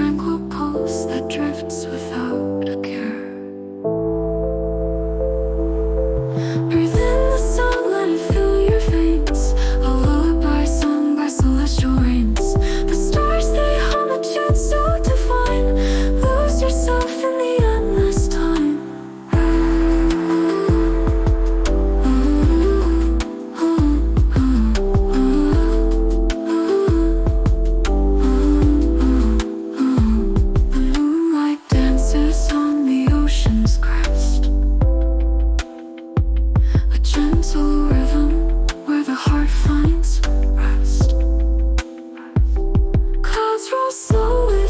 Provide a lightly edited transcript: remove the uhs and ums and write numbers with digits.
tranquil pulse that drifts without a care. Breathe in the sun, let it fill your veins. A lullaby sung by celestial rains. The stars, they hum a tune so divine. Lose yourself in the endless time. The moonlight dances on the ocean's crest. A gentle rhythm where the heart finds rest. Clouds roll slowly